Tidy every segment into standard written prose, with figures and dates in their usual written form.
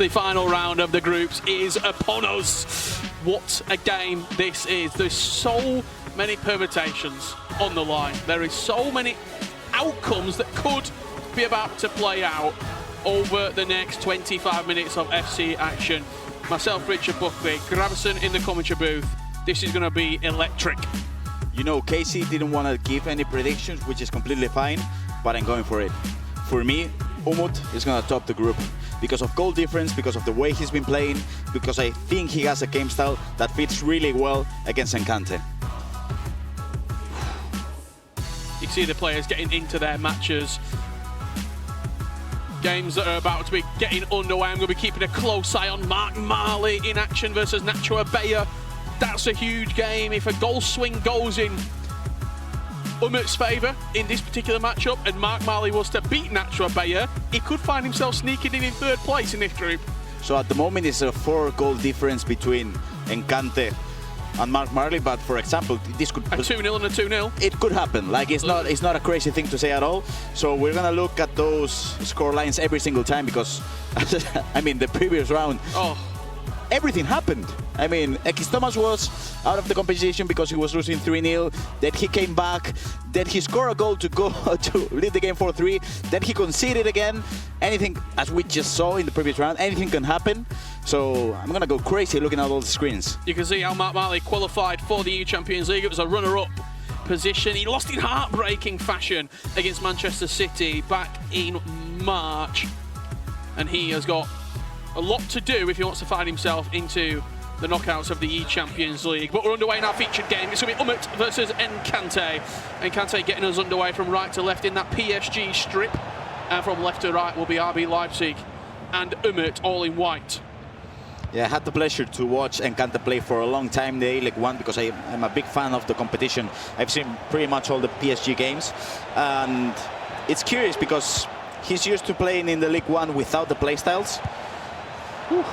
semi-final round of the groups is upon us. What a game this is. There's so many permutations on the line. There is so many outcomes that could be about to play out over the next 25 minutes of FC action. Myself, Richard Buckley, Gravison in the commentary booth. This is going to be electric. You know, Casey didn't want to give any predictions, which is completely fine, but I'm going for it. For me, Umut is going to top the group because of goal difference, because of the way he's been playing, because I think he has a game style that fits really well against NKantee. You see the players getting into their matches. Games that are about to be getting underway. I'm going to be keeping a close eye on Marley in action versus Nachoabella. That's a huge game. If a goal swing goes in Umut's favour in this particular matchup and Marley was to beat Nachoabella, he could find himself sneaking in third place in this group. So at the moment it's a 4-goal difference between NKantee and Marley, but for example, this could... A 2-0 and a 2-0? It could happen. Like, it's not a crazy thing to say at all. So we're going to look at those score lines every single time because, I mean, the previous round, everything happened. I mean, X Thomas was out of the competition because he was losing 3-0. Then he came back. Then he scored a goal to go to lead the game 4-3. Then he conceded again. Anything, as we just saw in the previous round, anything can happen. So I'm going to go crazy looking at all the screens. You can see how Marley qualified for the eChampions League. It was a runner-up position. He lost in heartbreaking fashion against Manchester City back in March. And he has got a lot to do if he wants to find himself into the knockouts of the eChampions League. But we're underway in our featured game. It's going to be Umut versus NKantee. NKantee getting us underway from right to left in that PSG strip. And from left to right will be RB Leipzig and Umut all in white. Yeah, I had the pleasure to watch NKantee play for a long time in the A-League 1 because I'm a big fan of the competition. I've seen pretty much all the PSG games. And it's curious because he's used to playing in the League 1 without the playstyles.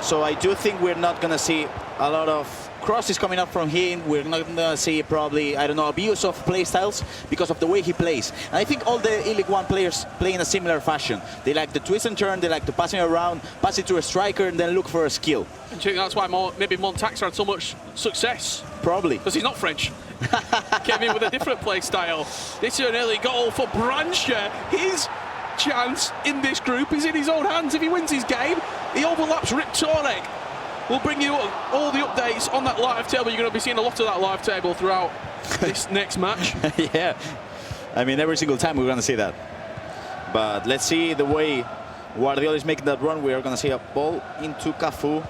So I do think we're not going to see a lot of crosses coming up from him. We're not going to see probably, I don't know, abuse of playstyles because of the way he plays. And I think all the E-League 1 players play in a similar fashion. They like the twist and turn, they like to pass it around, pass it to a striker and then look for a skill. And do you think that's why maybe Montax had so much success? Probably. Because he's not French. Came in with a different play style. This is an early goal for Branche. His chance in this group is in his own hands. If he wins his game, he overlaps Rip Torek. We'll bring you all the updates on that live table. You're going to be seeing a lot of that live table throughout this next match. Yeah, I mean, every single time we're going to see that. But let's see the way Guardiola is making that run. We are going to see a ball into Cafu.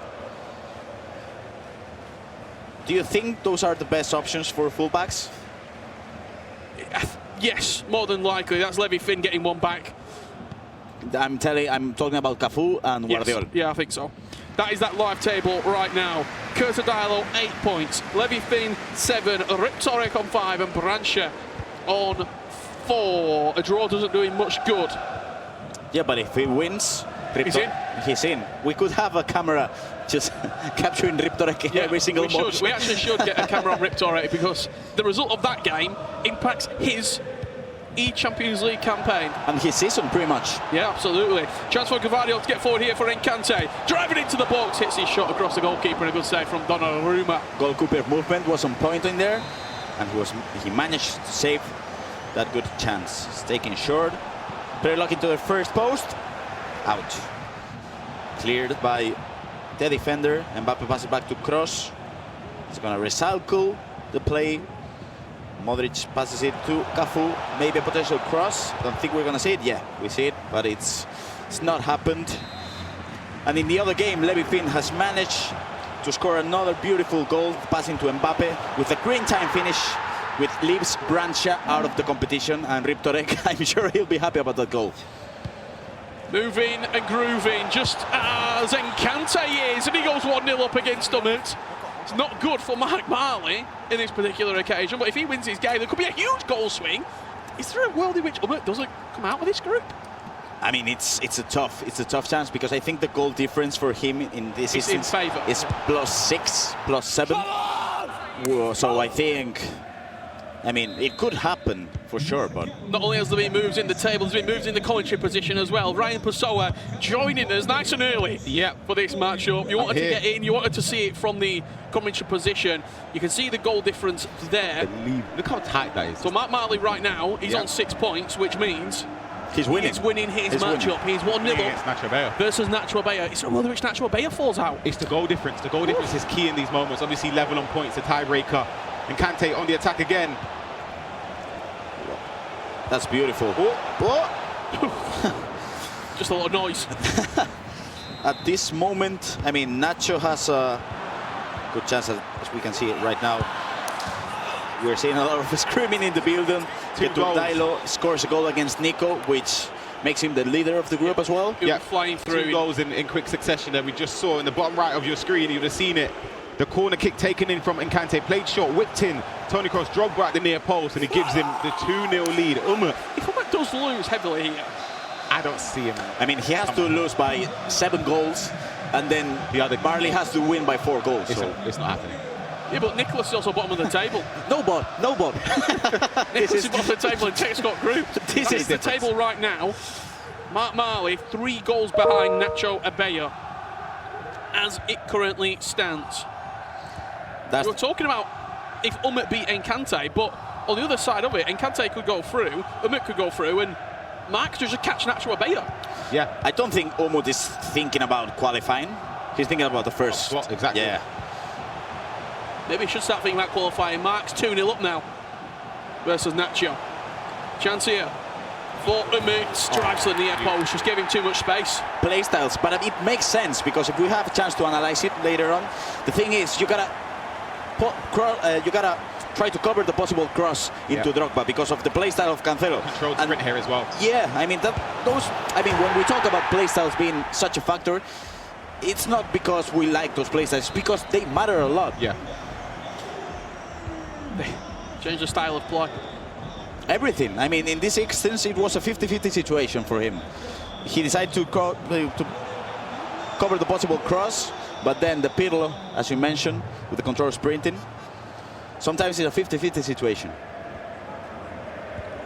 Do you think those are the best options for fullbacks? Yes, more than likely. That's Levy Finn getting one back. I'm talking about Cafu and Guardiola. Yes. Yeah, I think so. That is that live table right now. Curta Diallo, 8 points. Levy Finn, 7. Rip Torek on 5 and Branche on 4. A draw doesn't do him much good. Yeah, but if he wins, he's in. We could have a camera just capturing Rip Torek in every single motion. We actually should get a camera on Rip Torek because the result of that game impacts his eChampions League campaign. And his season, pretty much. Yeah, absolutely. Chance for Gavardio to get forward here for NKantee. Driving into the box, hits his shot across the goalkeeper and a good save from Donnarumma. Goalkeeper movement was on point in there, and he managed to save that good chance. It's taken short. Very lucky to the first post. Out. Cleared by the defender. Mbappe passes back to Kroos. He's going to recycle the play. Modric passes it to Cafu. Maybe a potential cross. Don't think we're going to see it. Yeah, we see it, but it's not happened. And in the other game, Levy Finn has managed to score another beautiful goal, passing to Mbappe with a green time finish, which leaves Branche out of the competition. And Rip Torek, I'm sure he'll be happy about that goal. Moving and grooving, just as NKantee is, and he goes 1-0 up against Umut. It's not good for Marley in this particular occasion, but if he wins his game, there could be a huge goal swing. Is there a world in which Umut doesn't come out of this group? I mean, it's a tough chance because I think the goal difference for him in this instance is +6, +7. So I think I mean, it could happen for sure, but Not only has there been moves in the table, there's been moves in the commentary position as well. Ryan Pessoa joining us nice and early for this matchup. You wanted to get in, you wanted to see it from the commentary position. You can see the goal difference there. Look how tight that is. So Mark Marley right now, he's on 6 points, which means he's winning. He's winning his matchup. He's 1-0 It's Nachoabella versus Nachoabella. It's whether which Nachoabella falls out. It's the goal difference. The goal difference is key in these moments. Obviously, level on points, the tiebreaker. And NKantee on the attack again. That's beautiful. Just a lot of noise. At this moment, I mean, Nacho has a good chance, as we can see it right now. We're seeing a lot of screaming in the building. Dailo scores a goal against Nico, which makes him the leader of the group as well. Yeah, flying through. 2 goals in quick succession there. We just saw in the bottom right of your screen, you would have seen it. The corner kick taken in from NKantee, played short, whipped in. Tony Kroos, Drogba at the near post, and he gives him the 2-0 lead. Umut. If Umut does lose heavily here, I don't see him. I mean, he has to lose by 7 goals, and then the other Marley has to win by 4 goals. It's not happening. yeah, but Nicholas is also bottom of the table. No bot. Nicholas is bottom of the table in Texcott Group. This is the table right now. Mark Marley 3 goals behind Nachoabella as it currently stands. We're talking about if Umut beat NKantee, but on the other side of it, NKantee could go through, Umut could go through, and Mark could just catch Nachoabella. Yeah. I don't think Umut is thinking about qualifying. He's thinking about the first. Exactly. Yeah. Maybe he should start thinking about qualifying. Mark's 2-0 up now versus Nacho. Chance here for Umut. Strikes the near post, just gave him too much space. Play styles, but it makes sense because if we have a chance to analyze it later on, the thing is you gotta try to cover the possible cross into Drogba because of the play style of Cancelo. Controlled sprint here as well. Yeah, I mean when we talk about play styles being such a factor, it's not because we like those play styles, it's because they matter a lot. Yeah. Change the style of play. Everything. I mean, in this instance, it was a 50-50 situation for him. He decided to cover the possible cross, but then the Pirlo, as you mentioned, with the control sprinting. Sometimes it's a 50-50 situation.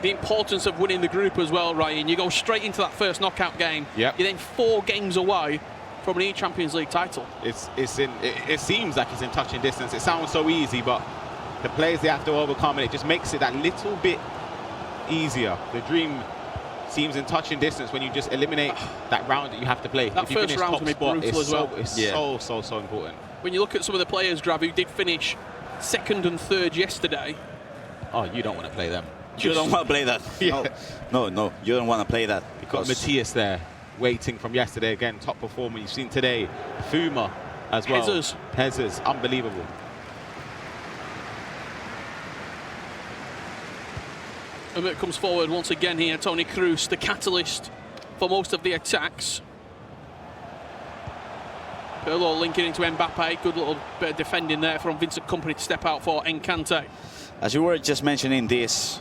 The importance of winning the group as well, Ryan. You go straight into that first knockout game. Yep. You're then 4 games away from an eChampions League title. It seems like it's in touching distance. It sounds so easy, but the players they have to overcome, and it just makes it that little bit easier. The dream seems in touching distance when you just eliminate that round that you have to play. That first round will be brutal as well. It's so important. When you look at some of the players, Grav, who did finish 2nd and 3rd yesterday. Oh, you don't want to play them. You don't want to play that. Yeah. No, you don't want to play that. Got Matthias there, waiting from yesterday again, top performer. You've seen today, Fuma as well. Pezzers, unbelievable. Umut comes forward once again here. Tony Kroos, the catalyst for most of the attacks. Pirlo linking into Mbappe. Good little bit of defending there from Vincent Kompany to step out for NKantee. As you were just mentioning this,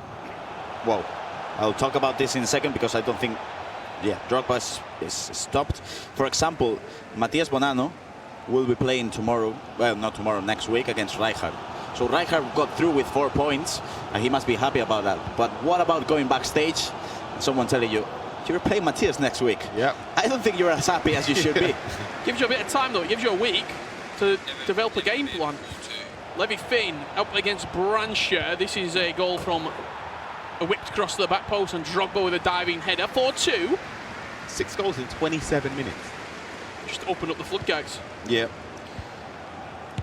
well, I'll talk about this in a second because I don't think, Drogba is stopped. For example, Matias Bonanno will be playing tomorrow, well, not tomorrow, next week against Rijkaard. So Rijkaard got through with 4 points, and he must be happy about that. But what about going backstage and someone telling you, you're playing Matias next week? Yeah. I don't think you're as happy as you should be. Gives you a bit of time, though. It gives you a week to develop a game plan. Levy Finn up against Brancher. This is a goal from a whipped cross to the back post, and Drogba with a diving header. 4-2. 6 goals in 27 minutes. Just open up the floodgates. Yeah.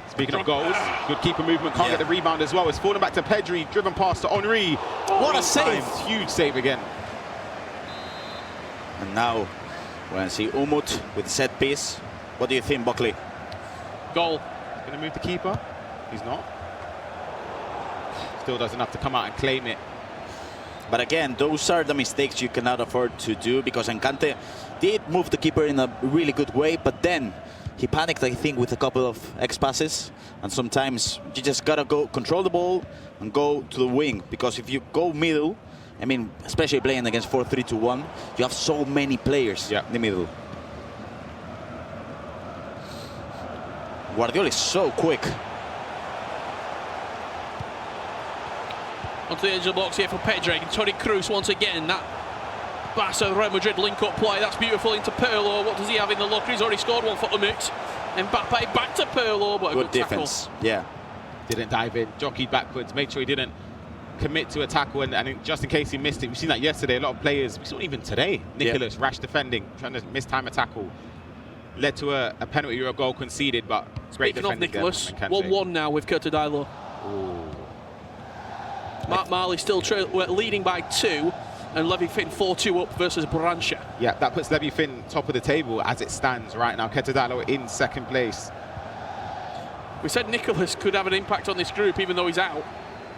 Speaking of goals, good keeper movement, can't get the rebound as well. It's fallen back to Pedri, driven past to Henry. What a save! Huge save again. And now we're going to see Umut with the set piece. What do you think, Buckley? Goal. Going to move the keeper? He's not. Still doesn't have to come out and claim it. But again, those are the mistakes you cannot afford to do because NKantee did move the keeper in a really good way, but then he panicked, I think, with a couple of X passes. And sometimes you just got to go control the ball and go to the wing. Because if you go middle, I mean, especially playing against 4-3-2-1, you have so many players in the middle. Guardiola is so quick. Onto the edge of the box here for Pedri. Toni Kroos once again. That Barca Real Madrid link-up play. That's beautiful into Pirlo. What does he have in the locker? He's already scored one for Umut. Mbappe back to Pirlo, but a good defense. tackle. Yeah. Didn't dive in, jockeyed backwards, made sure he didn't commit to a tackle, and just in case he missed it, we've seen that yesterday. A lot of players, we saw it even today. Nicholas, rash defending, trying to mistime a tackle, led to a penalty or a goal conceded, but great defending. Speaking of Nicholas, 1-1 now with Curtadilo. Mark Marley still leading by 2, and Levy Finn 4-2 up versus Brancha. Yeah, that puts Levy Finn top of the table as it stands right now. Curtadilo in second place. We said Nicholas could have an impact on this group, even though he's out,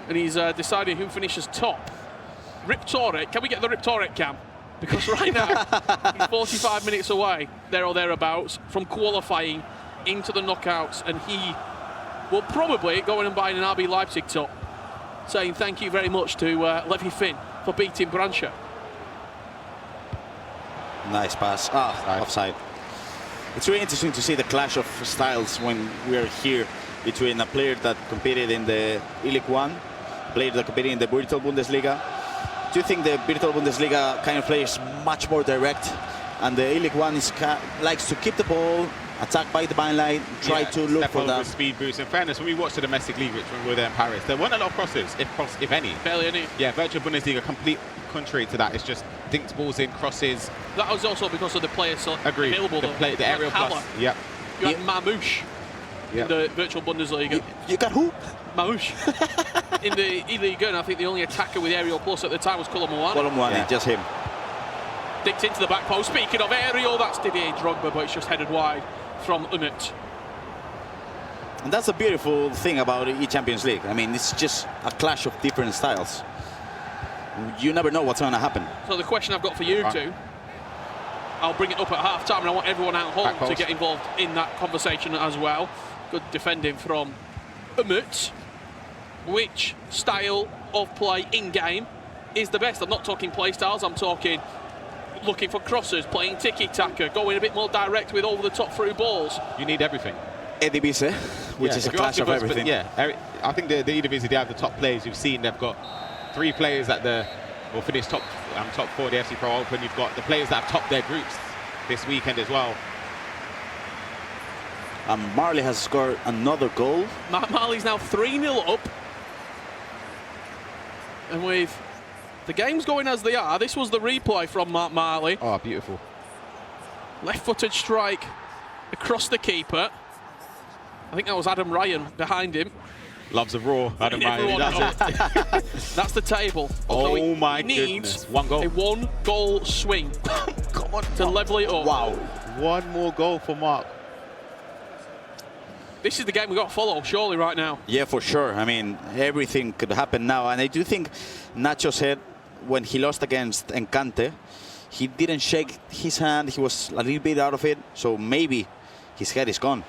and he's deciding who finishes top. Rip Torek, can we get the Rip Torek cam? Because right now, he's 45 minutes away, there or thereabouts, from qualifying into the knockouts, and he will probably go in and buy an RB Leipzig top, saying thank you very much to Levy Finn for beating Brancha. Nice pass. Offside. It's really interesting to see the clash of styles when we are here between a player that competed in the E-League 1, a player that competed in the Virtual Bundesliga. Do you think the Virtual Bundesliga kind of plays much more direct, and the E-League 1 likes to keep the ball, attack by the byline, try to look for that speed boost? In fairness, when we watched the domestic league, which when we were there in Paris, there weren't a lot of crosses, if any. Barely any. Yeah, Virtual Bundesliga, complete contrary to that. It's just dinked balls in, crosses. That was also because of the players available. The aerial plus. Yep. You had Mamouche in the Virtual Bundesliga. You got who? Mamouche. In the E-League, I think the only attacker with aerial plus at the time was Colomwani. Just him. Dicked into the back post. Speaking of aerial, that's Didier Drogba, but it's just headed wide from Umut. And that's a beautiful thing about eChampions League. I mean, it's just a clash of different styles. You never know what's going to happen. So the question I've got for you two, I'll bring it up at half-time, and I want everyone at home to get involved in that conversation as well. Good defending from Umut. Which style of play in-game is the best? I'm not talking play styles, I'm talking looking for crosses, playing tiki-taka, going a bit more direct with over-the-top through balls. You need everything. Eredivisie, which is a clash of everything. I think the Eredivisie, they have the top players. You've seen they've got 3 players that will finish top 4 the FC Pro Open. You've got the players that have topped their groups this weekend as well. Marley has scored another goal. Marley's now 3-0 up. And with the games going as they are, this was the replay from Mark Marley. Oh, beautiful. Left-footed strike across the keeper. I think that was Adam Ryan behind him. Loves a raw, Adam Ryan. That's the table. Oh my goodness. One goal. A 1-goal swing Come on, to level it up. Wow. One more goal for Mark. This is the game we've got to follow, surely, right now. Yeah, for sure. I mean, everything could happen now. And I do think Nacho said when he lost against NKantee, he didn't shake his hand. He was a little bit out of it. So maybe his head is gone.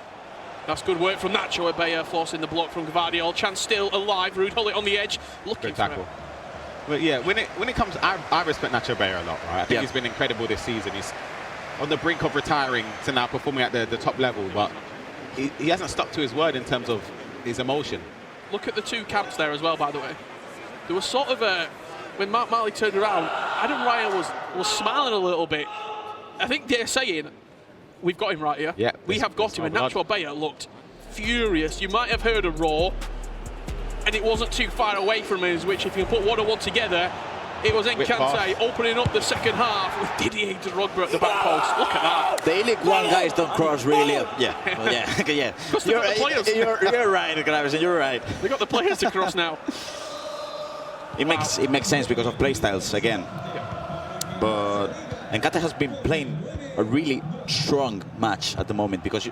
That's good work from Nachoabella, forcing the block from Gvardiol. Chance still alive. Ruud Gullit on the edge, looking for him. But yeah, when it comes, I respect Nachoabella a lot. Right? I think he's been incredible this season. He's on the brink of retiring to now performing at the top level, but he hasn't stuck to his word in terms of his emotion. Look at the 2 camps there as well, by the way. There was sort of when Mark Marley turned around, Adam Ryan was smiling a little bit. I think they're saying, we've got him right here. Yeah, we have got him, and Nachoabella looked furious. You might have heard a roar, and it wasn't too far away from us, which if you put 1 and 1 together, it was NKantee opening up the second half with Didier Drogba at the back post. Look at that. The E-League 1 guys don't cross really up. Yeah. You're right, Gravison, you're right. They got the players to cross now. It makes sense because of play styles again. But NKantee has been playing a really strong match at the moment because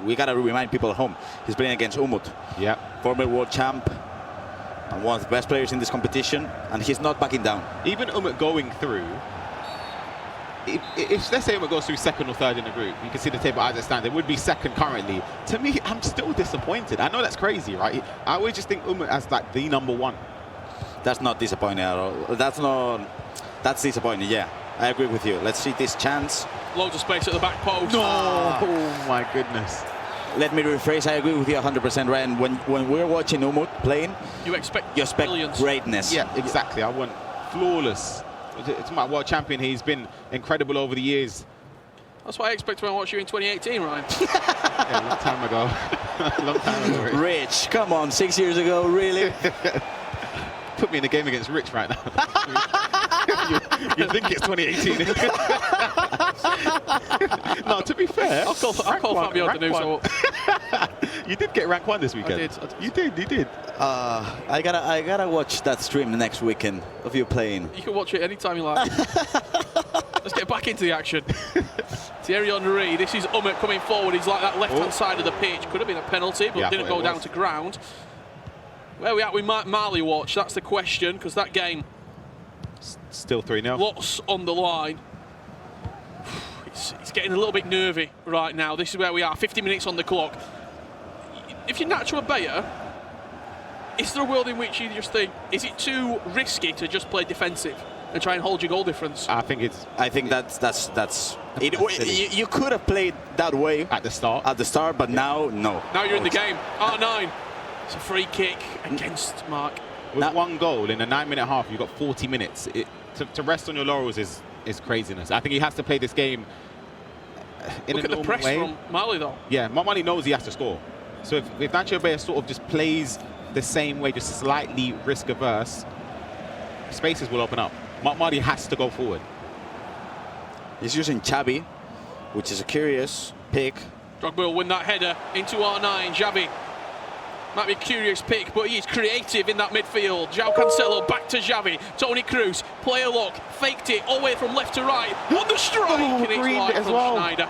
we gotta remind people at home he's playing against Umut. Yeah. Former world champ and one of the best players in this competition, and he's not backing down. Even Umut going through, if let's say Umut goes through 2nd or 3rd in the group, you can see the table as it stands, it would be 2nd currently. To me, I'm still disappointed. I know that's crazy, right? I always just think Umut as like the #1. That's not disappointing at all. That's disappointing, yeah. I agree with you. Let's see this chance. Loads of space at the back post. No! Oh my goodness. let me rephrase. I agree with you 100%, Ryan. When we're watching Umut playing, you expect brilliance. Greatness. Yeah, exactly. I want flawless. It's my world champion. He's been incredible over the years. That's what I expect when I watch you in 2018, Ryan. Yeah, a long time ago. Long time ago. Rich, come on, 6 years ago, really? Put me in a game against Rich right now. you think it's 2018? No, to be fair, I'll call Fabio Danuso. You did get rank 1 this weekend. I did. You did. I gotta watch that stream the next weekend of you playing. You can watch it anytime you like. Let's get back into the action. Thierry Henry, this is Umut coming forward. He's like that left-hand side of the pitch. Could have been a penalty, but didn't go down to ground. Where are we at with Marley watch? That's the question, because that game... Still 3-0. Lots on the line. It's getting a little bit nervy right now. This is where we are, 50 minutes on the clock. If you're Nachoabella, is there a world in which you just think, is it too risky to just play defensive and try and hold your goal difference? I think that's it. You could have played that way at the start. But now, no. Now you're in the game. R9. It's a free kick against Mark. With 1 goal in a 9-minute half, you've got 40 minutes. To rest on your laurels is craziness. I think he has to play this game in Look a at the normal press way. from Marley, though. Yeah, Marley knows he has to score. So if Nachoabella sort of just plays the same way, just slightly risk-averse, spaces will open up. Marley has to go forward. He's using Xavi, which is a curious pick. Drogba will win that header into R9. Xavi. Might be a curious pick, but he's creative in that midfield. João Cancelo back to Xavi. Toni Kroos, player lock, faked it all the way from left to right. On the strike, and it's wide from Schneider.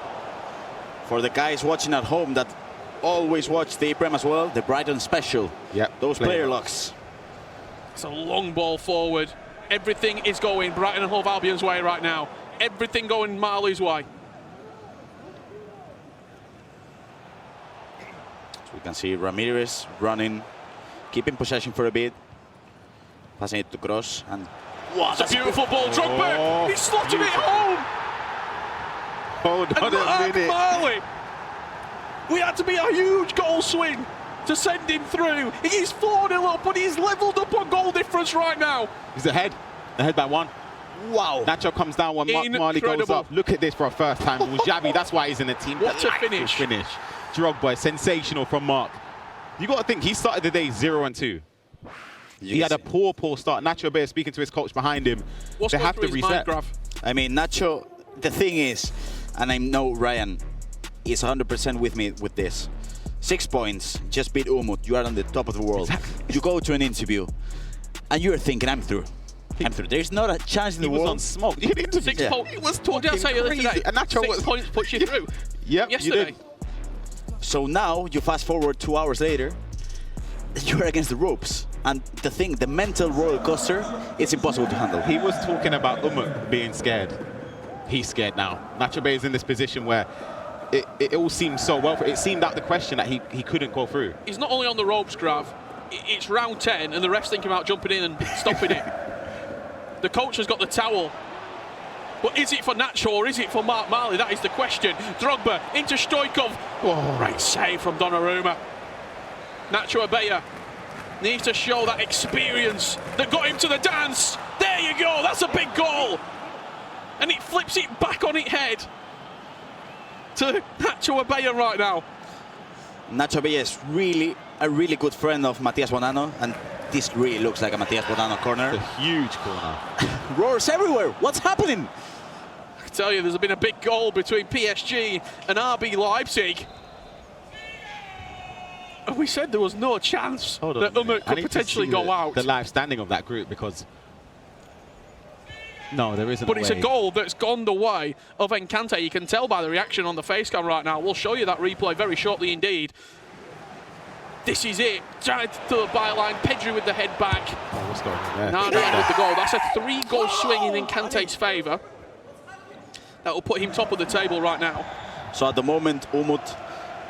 For the guys watching at home that always watch the Prem as well, the Brighton special. Yeah, those player locks. It's a long ball forward. Everything is going Brighton and Hove Albion's way right now. Everything going Marley's way. We can see Ramirez running, keeping possession for a bit, passing it to Kroos, and wow, that's a beautiful ball. Drogba, he slotted it home. Hold on a minute. Marley, we had to be a huge goal swing to send him through. He's 4-0 up, but he's levelled up on goal difference right now. He's ahead by 1. Wow. Nacho comes down when Marley goes up. Look at this for a first time. It was Xavi, that's why he's in the team. What a finish. Drogba, sensational from Mark. You got to think, he started the day 0-2. He had a poor start. Nachoabella speaking to his coach behind him. What's they have to reset. I mean, Nacho, the thing is, and I know Ryan is 100% with me with this. 6 points, just beat Umut. You are on the top of the world. Exactly. You go to an interview, and you're thinking, I'm through. There's not a chance in the world. He was on smoke. 6 points. He was talking crazy. And Nacho 6 points puts you through. Yep, yesterday. You did. So now you fast forward 2 hours later, you're against the ropes. And the mental roller coaster, it's impossible to handle. He was talking about Umut being scared. He's scared now. Nachoabella is in this position where it all seemed so well. It seemed out the question that he couldn't go through. He's not only on the ropes, Grav. It's round 10, and the ref's thinking about jumping in and stopping it. The coach has got the towel. But is it for Nacho or is it for Mark Marley? That is the question. Drogba into Stoichkov. Oh, great save from Donnarumma. Nachoabella needs to show that experience that got him to the dance. There you go. That's a big goal. And it flips it back on its head to Nachoabella right now. Nachoabella is really a really good friend of Matias Bonano, and this really looks like a Matias Bonano corner. It's a huge corner. Roars everywhere. What's happening? I can tell you, there's been a big goal between PSG and RB Leipzig. And we said there was no chance that Umut could potentially go out. The live standing of that group, because no, there isn't. But it's a goal that's gone the way of NKantee. You can tell by the reaction on the face cam right now. We'll show you that replay very shortly indeed. This is it. Giant to the byline. Pedri with the head back. Oh, what's going on there? Nana with the goal. That's a 3-goal swing in NKantee's favour. That will put him top of the table right now. So at the moment, Umut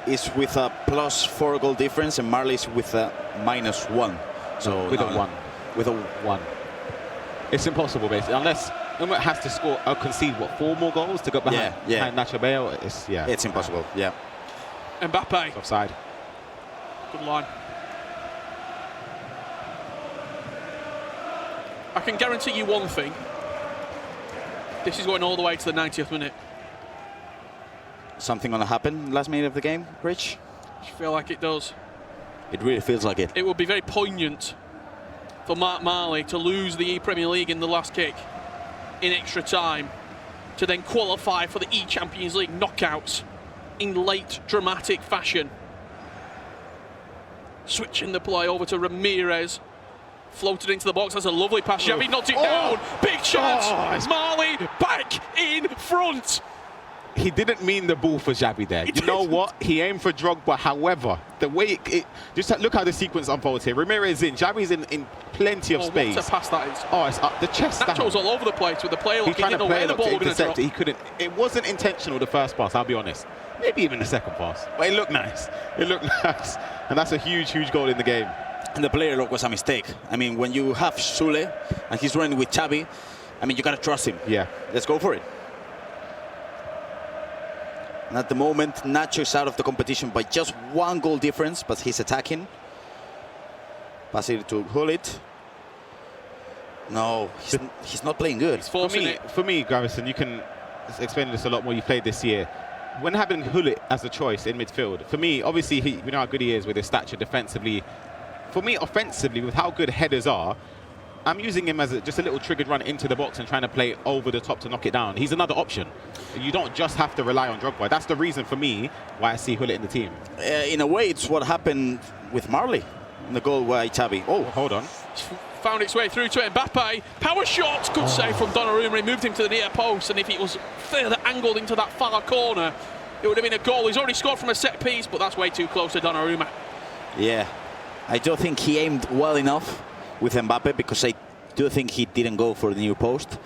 is with a +4 goal difference, and Marley's with a -1. So with a 1. With a 1. It's impossible, basically, unless Umut has to score, concede, what, 4 more goals to go behind, behind Nachoabella? It's impossible, yeah. Mbappe. Offside. Good line. I can guarantee you one thing. This is going all the way to the 90th minute. Something gonna happen last minute of the game, Rich? I feel like it does. It really feels like it. It would be very poignant for Mark Marley to lose the Premier League in the last kick in extra time, to then qualify for the eChampions League knockouts in late dramatic fashion. Switching the play over to Ramirez. Floated into the box. That's a lovely pass. Xavi nods it down. Big chance. Marley back in front. He didn't mean the ball for Xavi there. You know what? He aimed for Drogba. However, the way just look how the sequence unfolds here. Ramirez in, Xavi's in plenty of space. What a pass that is. Oh, it's up the chest. Nacho's all over the place with the player. He's trying to play the it up to ball intercept it. He couldn't. It wasn't intentional, the first pass, I'll be honest. Maybe even the second pass. But it looked nice. It looked nice. And that's a huge, huge goal in the game. And the player look was a mistake. I mean, when you have Sule and he's running with Xavi, I mean, you gotta trust him. Yeah. Let's go for it. And at the moment, Nacho is out of the competition by just 1 goal difference, but he's attacking. Pass it to Hullet. No, he's not playing good. He's forcing it. For me, Garrison, you can explain this a lot more. You played this year. When having Hullet as a choice in midfield, for me, obviously, we know how good he is with his stature defensively. For me, offensively, with how good headers are, I'm using him as just a little triggered run into the box and trying to play over the top to knock it down. He's another option. You don't just have to rely on Drogba. That's the reason for me why I see Hullet in the team. In a way, it's what happened with Marley in the goal by Xavi. Oh, hold on. Found its way through to Mbappe. Power shot. Good save from Donnarumma. He moved him to the near post, and if it was further angled into that far corner, it would have been a goal. He's already scored from a set piece, but that's way too close to Donnarumma. Yeah. I don't think he aimed well enough with Mbappe, because I do think he didn't go for the near post.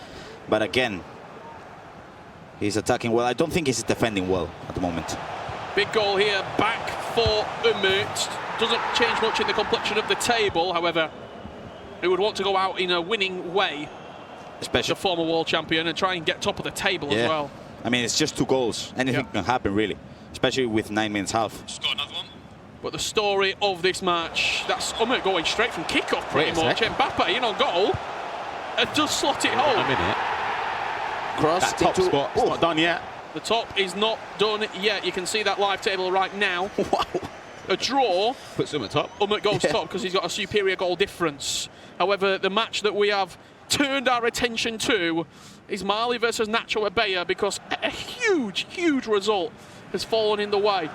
But again, he's attacking well. I don't think he's defending well at the moment. Big goal here, back for Umut. Doesn't change much in the complexion of the table, however, he would want to go out in a winning way, especially the former world champion, and try and get top of the table as well. I mean, it's just 2 goals. Anything can happen, really, especially with 9 minutes half. Just got another one. But the story of this match, that's Umut going straight from kick-off pretty much. Mbappe in on goal and does slot it home. A minute. Cross that top spot, it's not done yet. The top is not done yet. You can see that live table right now. Wow. A draw. Puts Umut top. Umut goes top because he's got a superior goal difference. However, the match that we have turned our attention to is Marley versus Nachoabella, because a huge, huge result has fallen in the way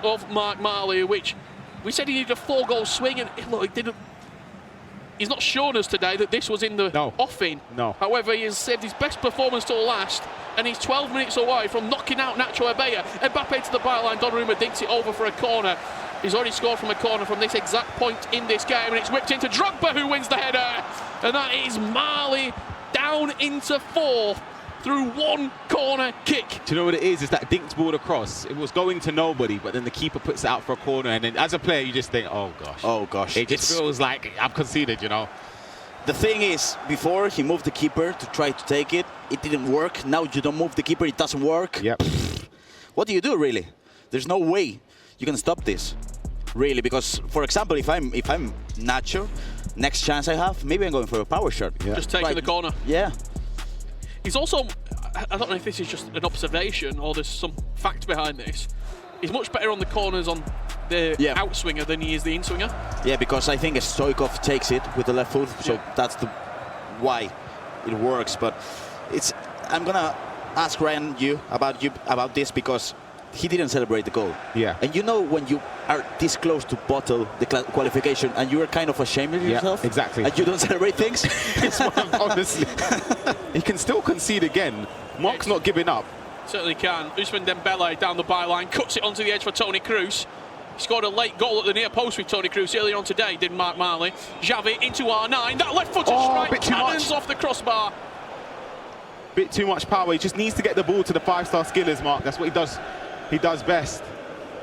of Mark Marley, which we said he needed a 4-goal swing, and look, he didn't. He's not shown us today that this was in the offing. No. However, he has saved his best performance till last, and he's 12 minutes away from knocking out Nachoabella. Mbappe to the byline. Donnarumma dinks it over for a corner. He's already scored from a corner from this exact point in this game, and it's whipped into Drogba, who wins the header. And that is Marley down into 4th through 1 corner kick. Do you know what it is? It's that dinked ball across. It was going to nobody, but then the keeper puts it out for a corner, and then as a player, you just think, oh gosh. Oh gosh. It just feels like I've conceded, you know. The thing is, before he moved the keeper to try to take it, it didn't work. Now you don't move the keeper, it doesn't work. Yep. What do you do, really? There's no way you can stop this, really, because, for example, if I'm Nacho, next chance I have, maybe I'm going for a power shot. Yeah. Just taking the corner. Yeah. He's also, I don't know if this is just an observation or there's some fact behind this, he's much better on the corners on the outswinger than he is the inswinger. Yeah, because I think Stoikov takes it with the left foot, so that's the why it works. But I'm gonna ask Ryan about this, because he didn't celebrate the goal. Yeah. And you know, when you are this close to bottle the qualification and you are kind of ashamed of yourself. Exactly. And you don't celebrate things. It's honestly. He can still concede again. Mark's not giving up. Certainly can. Ousmane Dembele down the byline, cuts it onto the edge for Toni Kroos. He scored a late goal at the near post with Toni Kroos earlier on today, did Mark Marley. Xavi into R9. That left-footed strike cannons off the crossbar. Bit too much power. He just needs to get the ball to the 5-star skillers, Mark. That's what he does. He does best.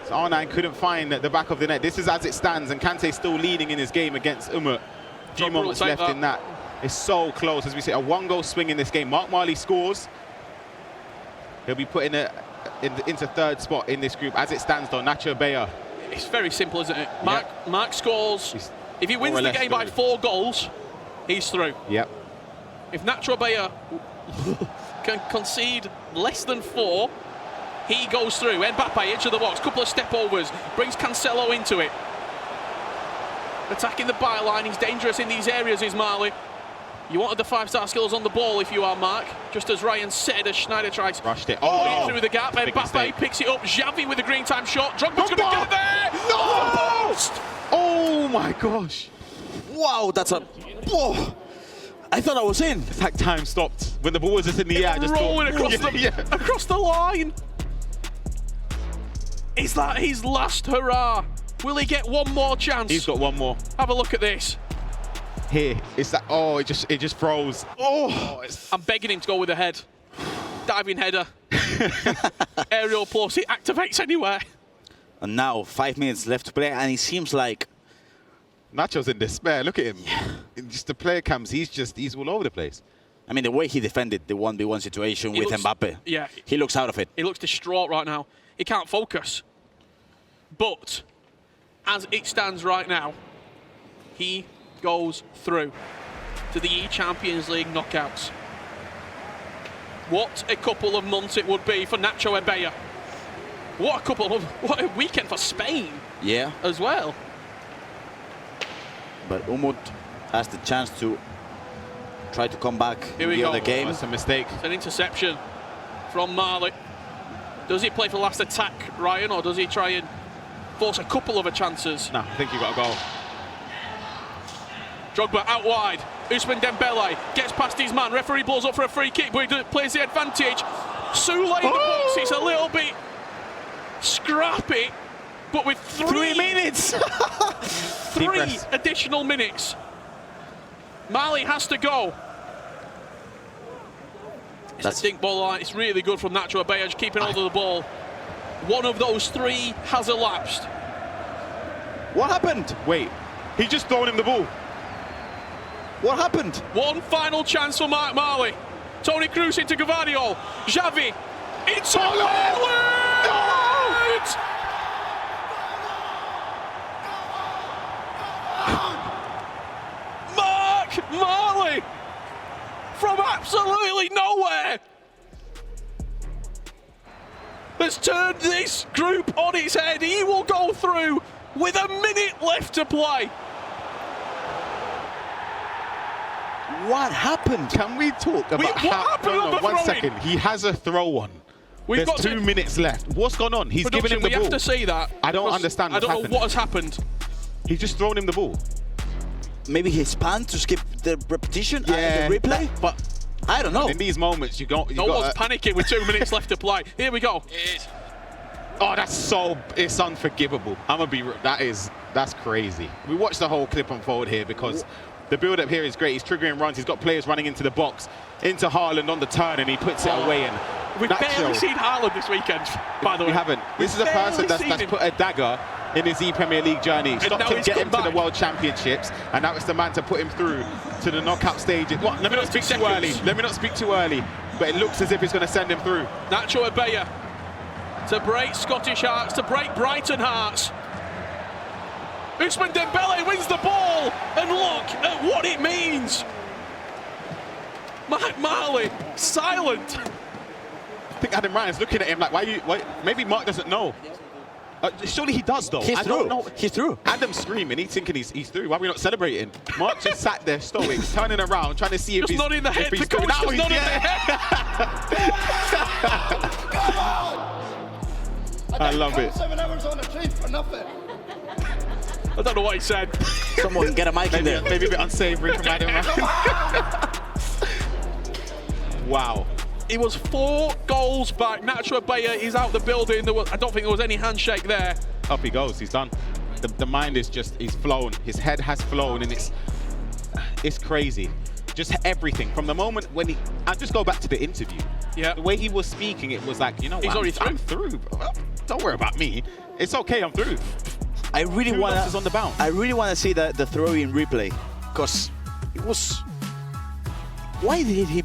So R9 couldn't find the back of the net. This is as it stands, and Kante's still leading in his game against Umut. Few moments left in that. It's so close, as we say, a 1-goal swing in this game. Mark Marley scores. He'll be putting into third spot in this group as it stands, though. Nachoabella. It's very simple, isn't it? Mark scores. If he wins the game by 4 goals, he's through. Yep. If Nachoabella can concede less than 4, he goes through. Mbappe, edge of the box, couple of step overs, brings Cancelo into it. Attacking the byline, he's dangerous in these areas, is Marley. You wanted the 5-star skills on the ball if you are Mark. Just as Ryan said, as Schneider tries rushed it. Through the gap. Mbappe picks it up. Xavi with a green time shot. Drogba's going to get there. No! Oh my gosh. Wow, that's a... Whoa. I thought I was in. It's like time stopped. When the ball was just in the air, just rolling across the line. Is that his last hurrah? Will he get one more chance? He's got one more. Have a look at this. Here, it's that. Oh, it just froze. Oh, I'm begging him to go with a head. Diving header. Aerial plus. It activates anywhere. And now 5 minutes left to play, and it seems like Nacho's in despair. Look at him. Just the player cams. He's all over the place. I mean, the way he defended the 1v1 situation with Mbappe. Yeah. He looks out of it. He looks distraught right now. He can't focus. But as it stands right now, he goes through to the eChampions League knockouts. What a couple of months it would be for Nachoabella. What a weekend for Spain. Yeah. As well. But Umut has the chance to try to come back in the other game. That's a mistake. It's an interception from Marley. Does he play for last attack, Ryan, or does he try and force a couple of chances? No, I think you got to go. Drogba out wide. Ousmane Dembele gets past his man. Referee blows up for a free kick, but he plays the advantage. Soulé in the box. It's a little bit scrappy, but with 3 minutes. 3 additional minutes. Marley has to go. It's a dink ball line. It's really good from Nachoabella, just keeping hold of the ball. One of those 3 has elapsed. What happened? Wait, he's just thrown him the ball. What happened? One final chance for Mark Marley. Toni Kroos into Gvardiol. Xavi into Marley! Mark Marley from absolutely nowhere has turned this group on its head. He will go through with a minute left to play. What happened? Can we talk about what happened on the 1 throw-in? second. He has a throw on. We've There's got 2 minutes left. What's gone on? He's given him the we ball. have to see that. I don't understand what's I don't happened. know what has happened. He's just thrown him the ball. Maybe his pan to skip the repetition Yeah, and the replay? but I don't know. in these moments, you No one's panicking with 2 minutes left to play. Here we go. Oh, it's unforgivable. That's crazy. We watched the whole clip unfold here because the build-up here is great. He's triggering runs. He's got players running into the box, into Haaland on the turn, and he puts it away. And We've barely seen Haaland this weekend, by the way. We haven't. This is a person that's put a dagger in his Premier League journey. Stopped him getting to the World Championships, and now it's the man to put him through to the knockout stages. What? Let me not speak too early. Let me not speak too early. But it looks as if it's going to send him through. Nachoabella to break Scottish hearts, to break Brighton hearts. Ousmane Dembele wins the ball, and look at what it means. Mark Marley, silent. I think Adam Ryan's looking at him like, why? Maybe Mark doesn't know. Surely he does, though. He's through. He's through. Adam's screaming. He's thinking he's through. Why are we not celebrating? Mark just sat there, stoic, turning around, trying to see if Just he's not in the head. if he's The coach through. just not in the head. I love it. 7 hours on the train for nothing. I don't know what he said. Someone get a mic in there. Maybe a bit unsavory from Adam Ryan. Wow. He was 4 goals back. Nachoabella is out the building. I don't think there was any handshake there. Up he goes. He's done. The mind is he's flown. His head has flown, and it's crazy. Just everything from the moment when he. I'll just go back to the interview. Yeah. The way he was speaking, it was like, you know, He's already I'm through. Bro. Don't worry about me. It's okay. I'm through. I really 2 want losses on the bounce. I really want to see the throw-in replay, because it was. Why did he?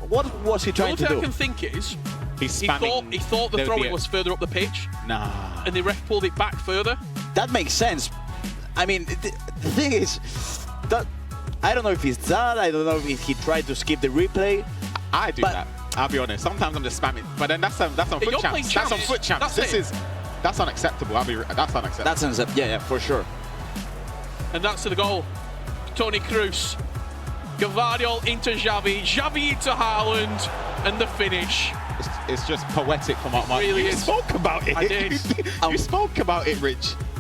What was he trying to The only do? thing I can think is He's He spamming. thought the There would throw be in was further up the pitch, Nah. and the ref pulled it back further. That makes sense. I mean, the thing is, that I don't know if it's that. I don't know if he tried to skip the replay. I do that. I'll be honest. Sometimes I'm just spamming, but then that's on you're foot playing champs. That's on champs. foot champs. That's unacceptable. That's unacceptable. That's yeah, for sure. And that's to the goal. Toni Kroos. Gvardiol into Xavi. Xavi into Haaland. And the finish. It's just poetic from Mark. Really You is. spoke about it. I did. You spoke about it, Rich.